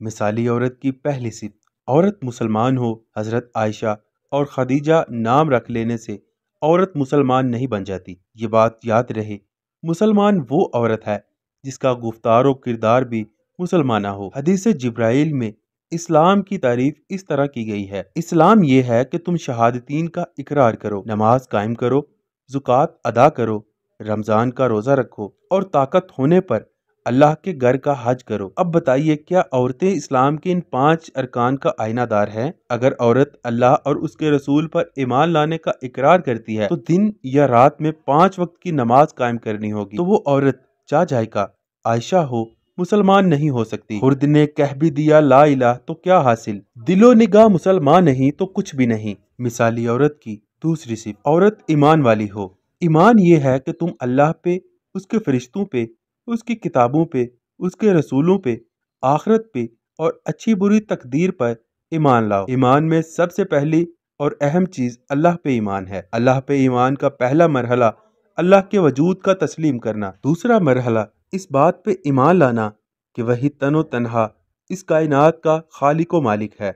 مثالی عورت کی پہلی صفت، عورت مسلمان ہو۔ حضرت عائشہ اور خدیجہ نام رکھ لینے سے عورت مسلمان نہیں بن جاتی، یہ بات یاد رہے۔ مسلمان وہ عورت ہے جس کا گفتار و کردار بھی مسلمانہ ہو۔ حدیث جبرائیل میں اسلام کی تعریف اس طرح کی گئی ہے: اسلام یہ ہے کہ تم شہادتین کا اقرار کرو، نماز قائم کرو، زکوٰۃ ادا کرو، رمضان کا روزہ رکھو، اور طاقت ہونے پر اللہ کے گھر کا حج کرو۔ اب بتائیے، کیا عورتیں اسلام کے ان 5 ارکان کا آئینہ دار ہیں؟ اگر عورت اللہ اور اس کے رسول پر ایمان لانے کا اقرار کرتی ہے تو دن یا رات میں 5 وقت کی نماز قائم کرنی ہوگی۔ تو وہ عورت چاہے ذائقہ عائشہ ہو، مسلمان نہیں ہو سکتی۔ خرد نے کہہ بھی دیا لا الہ تو کیا حاصل، دل و نگاہ مسلمان نہیں تو کچھ بھی نہیں۔ مثالی عورت کی دوسری صفت، عورت ایمان والی ہو۔ ایمان یہ ہے کہ تم اللہ پہ، اس کے فرشتوں پہ، اس کی کتابوں پہ، اس کے رسولوں پہ، آخرت پہ اور اچھی بری تقدیر پر ایمان لاؤ۔ ایمان میں سب سے پہلی اور اہم چیز اللہ پہ ایمان ہے۔ اللہ پہ ایمان کا پہلا مرحلہ اللہ کے وجود کا تسلیم کرنا، دوسرا مرحلہ اس بات پہ ایمان لانا کہ وہی تن و تنہا اس کائنات کا خالق و مالک ہے،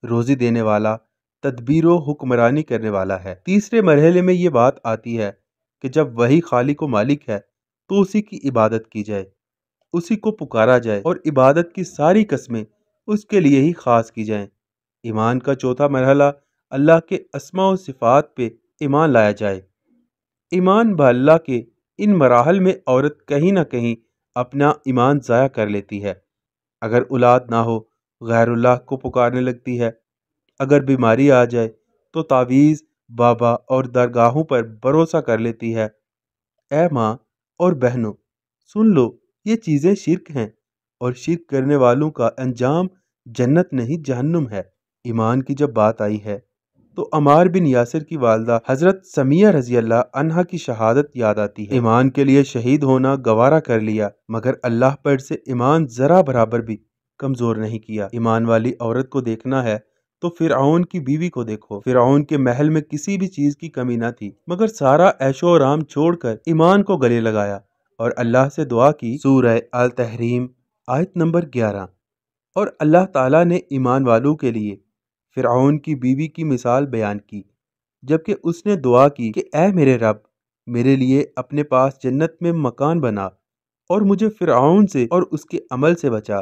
روزی دینے والا، تدبیر و حکمرانی کرنے والا ہے۔ تیسرے مرحلے میں یہ بات آتی ہے کہ جب وہی خالق و مالک ہے تو اسی کی عبادت کی جائے، اسی کو پکارا جائے اور عبادت کی ساری قسمیں اس کے لیے ہی خاص کی جائیں۔ ایمان کا چوتھا مرحلہ اللہ کے اسماء و صفات پہ ایمان لایا جائے۔ ایمان باللہ کے ان مراحل میں عورت کہیں نہ کہیں اپنا ایمان ضائع کر لیتی ہے۔ اگر اولاد نہ ہو، غیر اللہ کو پکارنے لگتی ہے۔ اگر بیماری آ جائے تو تعویذ، بابا اور درگاہوں پر بھروسہ کر لیتی ہے۔ اے ماں اور بہنوں، سن لو، یہ چیزیں شرک ہیں، اور شرک کرنے والوں کا انجام جنت نہیں جہنم ہے۔ ایمان کی جب بات آئی ہے تو عمار بن یاسر کی والدہ حضرت سمیہ رضی اللہ عنہا کی شہادت یاد آتی ہے۔ ایمان کے لیے شہید ہونا گوارا کر لیا، مگر اللہ پر سے ایمان ذرا برابر بھی کمزور نہیں کیا۔ ایمان والی عورت کو دیکھنا ہے تو فرعون کی بیوی کو دیکھو۔ فرعون کے محل میں کسی بھی چیز کی کمی نہ تھی، مگر سارا عیش و آرام چھوڑ کر ایمان کو گلے لگایا اور اللہ سے دعا کی۔ سورہ التحریم آیت نمبر 11۔ اور اللہ تعالیٰ نے ایمان والوں کے لیے فرعون کی بیوی کی مثال بیان کی، جبکہ اس نے دعا کی کہ اے میرے رب، میرے لیے اپنے پاس جنت میں مکان بنا اور مجھے فرعون سے اور اس کے عمل سے بچا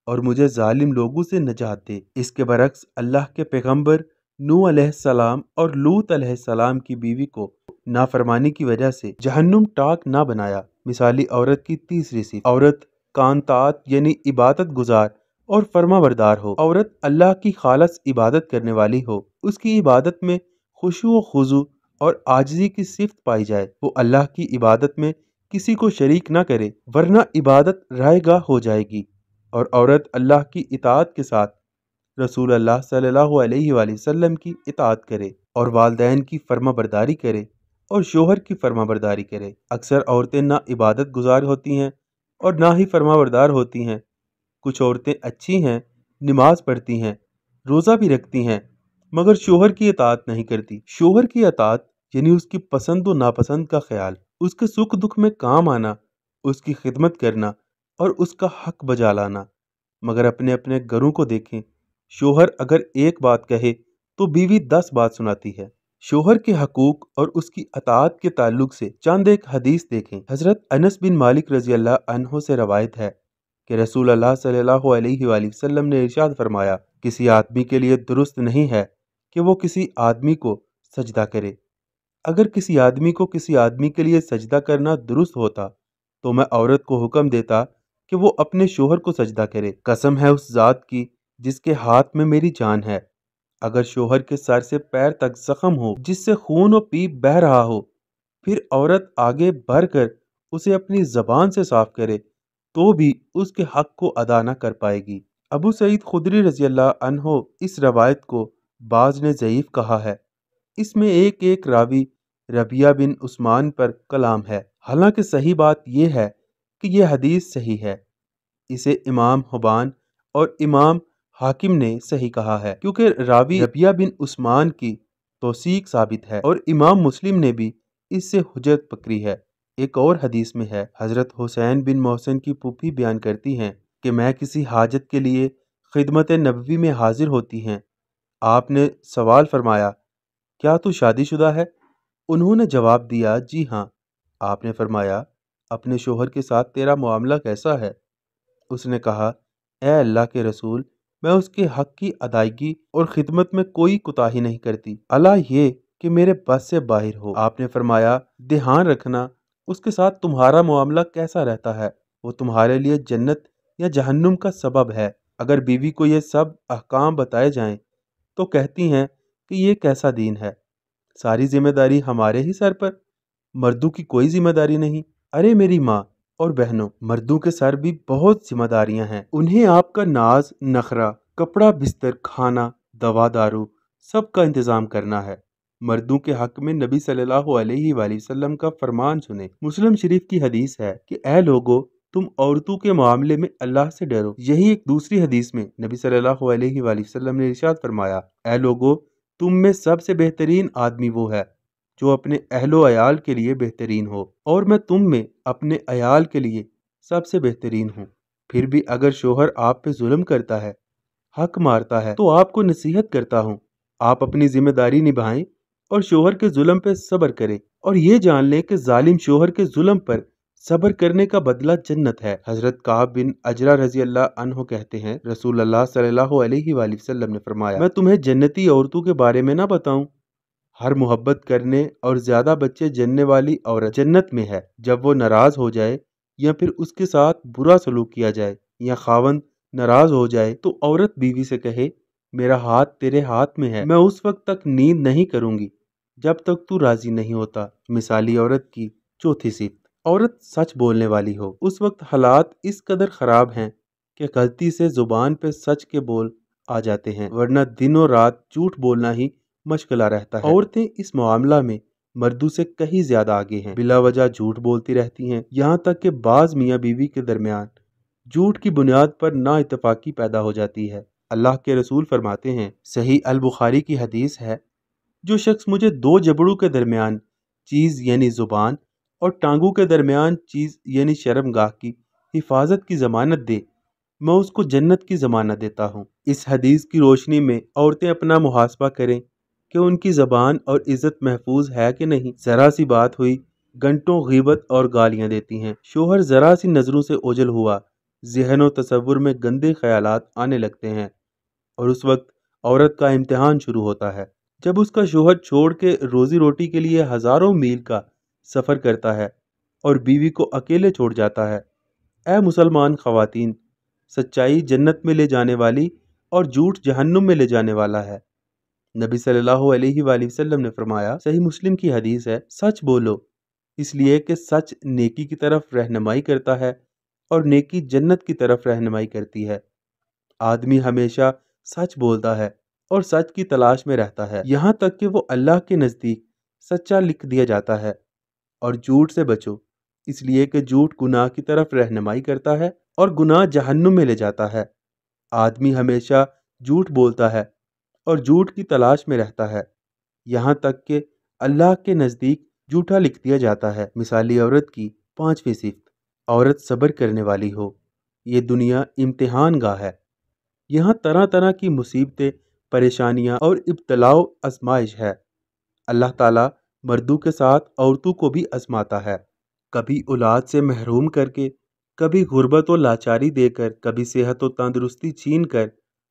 اور مجھے ظالم لوگوں سے نجات دے۔ اس کے برعکس اللہ کے پیغمبر نوح علیہ السلام اور لوط علیہ السلام کی بیوی کو نافرمانی کی وجہ سے جہنم ٹاک نہ بنایا۔ مثالی عورت کی تیسری صفت، عورت قانتات یعنی عبادت گزار اور فرما بردار ہو۔ عورت اللہ کی خالص عبادت کرنے والی ہو، اس کی عبادت میں خشوع و خضوع اور عاجزی کی صفت پائی جائے، وہ اللہ کی عبادت میں کسی کو شریک نہ کرے، ورنہ عبادت رائے گاہ ہو جائے گی۔ اور عورت اللہ کی اطاعت کے ساتھ رسول اللہ صلی اللہ علیہ وآلہ وسلم کی اطاعت کرے اور والدین کی فرما برداری کرے اور شوہر کی فرما برداری کرے۔ اکثر عورتیں نہ عبادت گزار ہوتی ہیں اور نہ ہی فرما بردار ہوتی ہیں۔ کچھ عورتیں اچھی ہیں، نماز پڑھتی ہیں، روزہ بھی رکھتی ہیں، مگر شوہر کی اطاعت نہیں کرتی۔ شوہر کی اطاعت یعنی اس کی پسند و ناپسند کا خیال، اس کے سکھ دکھ میں کام آنا، اس کی خدمت کرنا اور اس کا حق بجا لانا۔ مگر اپنے اپنے گھروں کو دیکھیں، شوہر اگر ایک بات کہے تو بیوی 10 بات سناتی ہے۔ شوہر کے حقوق اور اس کی اطاعت کے تعلق سے چند ایک حدیث دیکھیں۔ حضرت انس بن مالک رضی اللہ عنہ سے روایت ہے کہ رسول اللہ صلی اللہ علیہ وآلہ وسلم نے ارشاد فرمایا، کسی آدمی کے لیے درست نہیں ہے کہ وہ کسی آدمی کو سجدہ کرے۔ اگر کسی آدمی کو کسی آدمی کے لیے سجدہ کرنا درست ہوتا تو میں عورت کو حکم دیتا کہ وہ اپنے شوہر کو سجدہ کرے۔ قسم ہے اس ذات کی جس کے ہاتھ میں میری جان ہے، اگر شوہر کے سر سے پیر تک زخم ہو جس سے خون و پیپ بہہ رہا ہو، پھر عورت آگے بڑھ کر اسے اپنی زبان سے صاف کرے تو بھی اس کے حق کو ادا نہ کر پائے گی۔ ابو سعید خدری رضی اللہ عنہ اس روایت کو بعض نے ضعیف کہا ہے، اس میں ایک راوی ربیہ بن عثمان پر کلام ہے، حالانکہ صحیح بات یہ ہے کہ یہ حدیث صحیح ہے۔ اسے امام حبان اور امام حاکم نے صحیح کہا ہے، کیونکہ راوی ربیہ بن عثمان کی توثیق ثابت ہے، اور امام مسلم نے بھی اس سے حجت پکڑی ہے۔ ایک اور حدیث میں ہے، حضرت حسین بن محسن کی پھوپھی بیان کرتی ہیں کہ میں کسی حاجت کے لیے خدمت نبوی میں حاضر ہوتی ہیں۔ آپ نے سوال فرمایا، کیا تو شادی شدہ ہے؟ انہوں نے جواب دیا، جی ہاں۔ آپ نے فرمایا، اپنے شوہر کے ساتھ تیرا معاملہ کیسا ہے؟ اس نے کہا، اے اللہ کے رسول، میں اس کے حق کی ادائیگی اور خدمت میں کوئی کوتاہی نہیں کرتی، اللہ یہ کہ میرے بس سے باہر ہو۔ آپ نے فرمایا، دھیان رکھنا اس کے ساتھ تمہارا معاملہ کیسا رہتا ہے، وہ تمہارے لیے جنت یا جہنم کا سبب ہے۔ اگر بیوی کو یہ سب احکام بتائے جائیں تو کہتی ہیں کہ یہ کیسا دین ہے، ساری ذمہ داری ہمارے ہی سر پر، مردوں کی کوئی ذمہ داری نہیں۔ ارے میری ماں اور بہنوں، مردوں کے سر بھی بہت ذمہ داریاں ہیں، انہیں آپ کا ناز نخرا، کپڑا بستر، کھانا، دوا دارو سب کا انتظام کرنا ہے۔ مردوں کے حق میں نبی صلی اللہ علیہ وآلہ وسلم کا فرمان سنیں۔ مسلم شریف کی حدیث ہے کہ اے لوگو، تم عورتوں کے معاملے میں اللہ سے ڈرو۔ یہی ایک دوسری حدیث میں نبی صلی اللہ علیہ وآلہ وسلم نے ارشاد فرمایا، اے لوگو، تم میں سب سے بہترین آدمی وہ ہے جو اپنے اہل و عیال کے لیے بہترین ہو، اور میں تم میں اپنے عیال کے لیے سب سے بہترین ہوں۔ پھر بھی اگر شوہر آپ پہ ظلم کرتا ہے، حق مارتا ہے، تو آپ کو نصیحت کرتا ہوں، آپ اپنی ذمہ داری نبھائیں اور شوہر کے ظلم پہ صبر کریں، اور یہ جان لیں کہ ظالم شوہر کے ظلم پر صبر کرنے کا بدلہ جنت ہے۔ حضرت کعب بن عجرہ رضی اللہ عنہ کہتے ہیں، رسول اللہ صلی اللہ علیہ وآلہ وسلم نے فرمایا، میں تمہیں جنتی عورتوں کے بارے میں نہ بتاؤں؟ ہر محبت کرنے اور زیادہ بچے جننے والی عورت جنت میں ہے۔ جب وہ ناراض ہو جائے یا پھر اس کے ساتھ برا سلوک کیا جائے یا خاوند ناراض ہو جائے تو عورت بیوی سے کہے، میرا ہاتھ تیرے ہاتھ میں ہے، میں اس وقت تک نیند نہیں کروں گی جب تک تو راضی نہیں ہوتا۔ مثالی عورت کی چوتھی صفت، عورت سچ بولنے والی ہو۔ اس وقت حالات اس قدر خراب ہیں کہ غلطی سے زبان پہ سچ کے بول آ جاتے ہیں، ورنہ دن و رات جھوٹ بولنا ہی مشغلہ رہتا ہے۔ عورتیں اس معاملہ میں مردوں سے کہیں زیادہ آگے ہیں، بلا وجہ جھوٹ بولتی رہتی ہیں، یہاں تک کہ بعض میاں بیوی کے درمیان جھوٹ کی بنیاد پر نا اتفاقی پیدا ہو جاتی ہے۔ اللہ کے رسول فرماتے ہیں، صحیح البخاری کی حدیث ہے، جو شخص مجھے دو جبڑوں کے درمیان چیز یعنی زبان اور ٹانگوں کے درمیان چیز یعنی شرمگاہ کی حفاظت کی ضمانت دے، میں اس کو جنت کی ضمانت دیتا ہوں۔ اس حدیث کی روشنی میں عورتیں اپنا محاسبہ کریں کہ ان کی زبان اور عزت محفوظ ہے کہ نہیں۔ ذرا سی بات ہوئی، گھنٹوں غیبت اور گالیاں دیتی ہیں۔ شوہر ذرا سی نظروں سے اوجھل ہوا، ذہن و تصور میں گندے خیالات آنے لگتے ہیں، اور اس وقت عورت کا امتحان شروع ہوتا ہے۔ جب اس کا شوہر چھوڑ کے روزی روٹی کے لیے ہزاروں میل کا سفر کرتا ہے اور بیوی کو اکیلے چھوڑ جاتا ہے۔ اے مسلمان خواتین، سچائی جنت میں لے جانے والی اور جھوٹ جہنم میں لے جانے والا ہے۔ نبی صلی اللہ علیہ وآلہ وسلم نے فرمایا، صحیح مسلم کی حدیث ہے، سچ بولو، اس لیے کہ سچ نیکی کی طرف رہنمائی کرتا ہے اور نیکی جنت کی طرف رہنمائی کرتی ہے۔ آدمی ہمیشہ سچ بولتا ہے اور سچ کی تلاش میں رہتا ہے، یہاں تک کہ وہ اللہ کے نزدیک سچا لکھ دیا جاتا ہے۔ اور جھوٹ سے بچو، اس لیے کہ جھوٹ گناہ کی طرف رہنمائی کرتا ہے اور گناہ جہنم میں لے جاتا ہے۔ آدمی ہمیشہ جھوٹ بولتا ہے اور جھوٹ کی تلاش میں رہتا ہے، یہاں تک کہ اللہ کے نزدیک جھوٹا لکھ دیا جاتا ہے۔ مثالی عورت کی پانچویں صفت، عورت صبر کرنے والی ہو۔ یہ دنیا امتحان گاہ ہے، یہاں طرح طرح کی مصیبتیں، پریشانیاں اور ابتلاء و آزمائش ہے۔ اللہ تعالیٰ مردوں کے ساتھ عورتوں کو بھی آزماتا ہے، کبھی اولاد سے محروم کر کے، کبھی غربت و لاچاری دے کر، کبھی صحت و تندرستی چھین کر،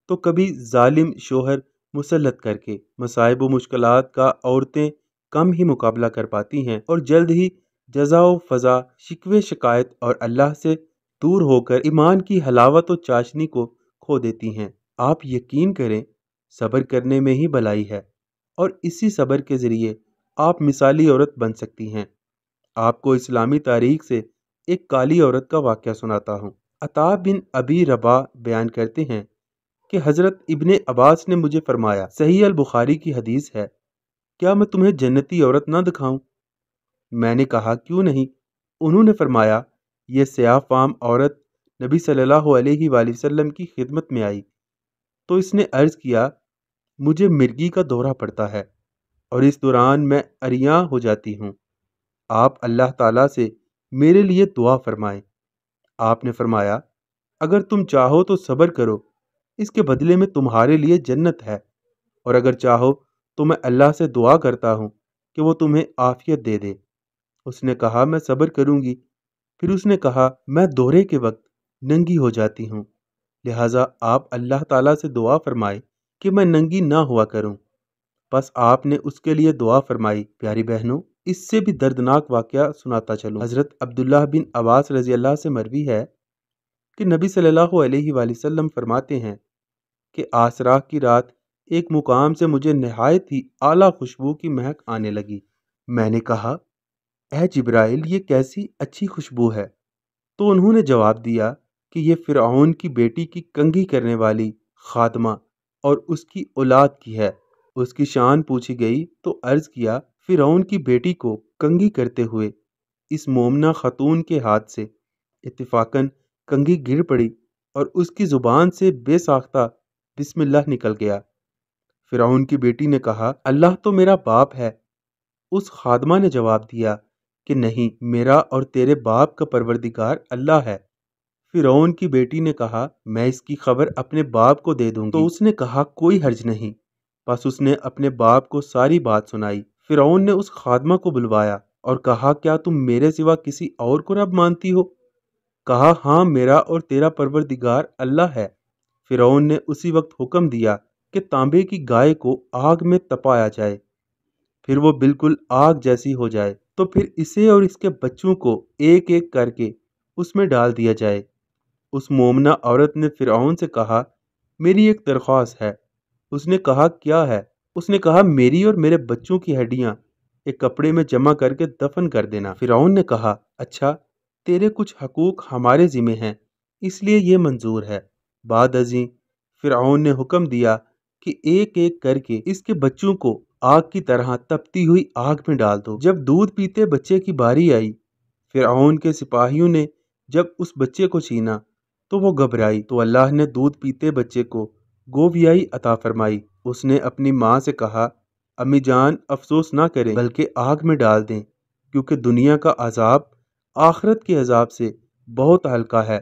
تو کبھی ظالم شوہر مسلط کر کے۔ مصائب و مشکلات کا عورتیں کم ہی مقابلہ کر پاتی ہیں اور جلد ہی جزا و فضا، شکوے شکایت اور اللہ سے دور ہو کر ایمان کی حلاوت و چاشنی کو کھو دیتی ہیں۔ آپ یقین کریں، صبر کرنے میں ہی بھلائی ہے، اور اسی صبر کے ذریعے آپ مثالی عورت بن سکتی ہیں۔ آپ کو اسلامی تاریخ سے ایک کالی عورت کا واقعہ سناتا ہوں۔ عطا بن ابی رباح بیان کرتے ہیں کہ حضرت ابن عباس نے مجھے فرمایا، صحیح البخاری کی حدیث ہے، کیا میں تمہیں جنتی عورت نہ دکھاؤں؟ میں نے کہا، کیوں نہیں؟ انہوں نے فرمایا، یہ سیاہ فام عورت نبی صلی اللہ علیہ وآلہ وسلم کی خدمت میں آئی تو اس نے عرض کیا، مجھے مرگی کا دورہ پڑتا ہے اور اس دوران میں عریاں ہو جاتی ہوں، آپ اللہ تعالیٰ سے میرے لیے دعا فرمائیں۔ آپ نے فرمایا، اگر تم چاہو تو صبر کرو، اس کے بدلے میں تمہارے لیے جنت ہے، اور اگر چاہو تو میں اللہ سے دعا کرتا ہوں کہ وہ تمہیں عافیت دے دے۔ اس نے کہا میں صبر کروں گی۔ پھر اس نے کہا میں دورے کے وقت ننگی ہو جاتی ہوں، لہٰذا آپ اللہ تعالیٰ سے دعا فرمائے کہ میں ننگی نہ ہوا کروں۔ بس آپ نے اس کے لیے دعا فرمائی۔ پیاری بہنوں، اس سے بھی دردناک واقعہ سناتا چلوں۔ حضرت عبداللہ بن عباس رضی اللہ سے مروی ہے کہ نبی صلی اللہ علیہ وآلہ وسلم فرماتے ہیں کہ عاشوراء کی رات ایک مقام سے مجھے نہایت ہی اعلیٰ خوشبو کی مہک آنے لگی۔ میں نے کہا اے جبرائیل، یہ کیسی اچھی خوشبو ہے؟ تو انہوں نے جواب دیا کہ یہ فرعون کی بیٹی کی کنگھی کرنے والی خادمہ اور اس کی اولاد کی ہے۔ اس کی شان پوچھی گئی تو عرض کیا فرعون کی بیٹی کو کنگھی کرتے ہوئے اس مومنہ خاتون کے ہاتھ سے اتفاقاً کنگھی گر پڑی اور اس کی زبان سے بے ساختہ بسم اللہ نکل گیا۔ فرعون کی بیٹی نے کہا اللہ تو میرا باپ ہے۔ اس خادمہ نے جواب دیا کہ نہیں، میرا اور تیرے باپ کا پروردگار اللہ ہے۔ فرعون کی بیٹی نے کہا میں اس کی خبر اپنے باپ کو دے دوں گی۔ تو اس نے کہا کوئی حرج نہیں۔ بس اس نے اپنے باپ کو ساری بات سنائی۔ فرعون نے اس خادمہ کو بلوایا اور کہا کیا تم میرے سوا کسی اور کو رب مانتی ہو؟ کہا ہاں، میرا اور تیرا پروردگار اللہ ہے۔ فرعون نے اسی وقت حکم دیا کہ تانبے کی گائے کو آگ میں تپایا جائے، پھر وہ بالکل آگ جیسی ہو جائے تو پھر اسے اور اس کے بچوں کو ایک ایک کر کے اس میں ڈال دیا جائے۔ اس مومنہ عورت نے فرعون سے کہا میری ایک درخواست ہے۔ اس نے کہا کیا ہے؟ اس نے کہا میری اور میرے بچوں کی ہڈیاں ایک کپڑے میں جمع کر کے دفن کر دینا۔ فرعون نے کہا اچھا، تیرے کچھ حقوق ہمارے ذمہ ہیں، اس لیے یہ منظور ہے۔ بعد ازیں فرعون نے حکم دیا کہ ایک ایک کر کے اس کے بچوں کو آگ کی طرح تپتی ہوئی آگ میں ڈال دو۔ جب دودھ پیتے بچے کی باری آئی، فرعون کے سپاہیوں نے جب اس بچے کو چھینا تو وہ گھبرائی، تو اللہ نے دودھ پیتے بچے کو گویائی عطا فرمائی۔ اس نے اپنی ماں سے کہا امی جان افسوس نہ کریں بلکہ آگ میں ڈال دیں، کیونکہ دنیا کا عذاب آخرت کے عذاب سے بہت ہلکا ہے۔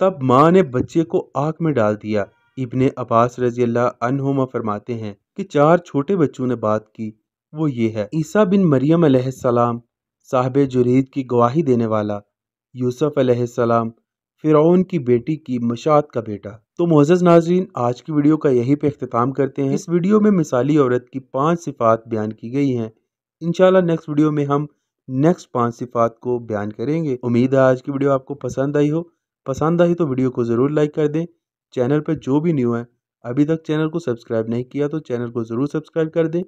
تب ماں نے بچے کو آگ میں ڈال دیا۔ ابن عباس رضی اللہ عنہما فرماتے ہیں کہ 4 چھوٹے بچوں نے بات کی، وہ یہ ہے عیسیٰ بن مریم علیہ السلام، صاحب جرید کی گواہی دینے والا، یوسف علیہ السلام، فرعون کی بیٹی کی مشاط کا بیٹا۔ تو معزز ناظرین، آج کی ویڈیو کا یہی پہ اختتام کرتے ہیں۔ اس ویڈیو میں مثالی عورت کی 5 صفات بیان کی گئی ہیں۔ انشاءاللہ نیکسٹ ویڈیو میں ہم نیکسٹ 5 صفات کو بیان کریں گے۔ امید ہے آج کی ویڈیو آپ کو پسند آئی ہو۔ پسند آئی تو ویڈیو کو ضرور لائک کر دیں۔ چینل پہ جو بھی نیو ہے، ابھی تک چینل کو سبسکرائب نہیں کیا تو چینل کو ضرور سبسکرائب کر دیں۔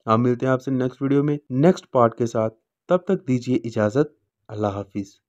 ہم ملتے ہیں آپ سے نیکسٹ ویڈیو میں نیکسٹ پارٹ کے ساتھ۔ تب تک دیجیے اجازت۔ اللہ حافظ۔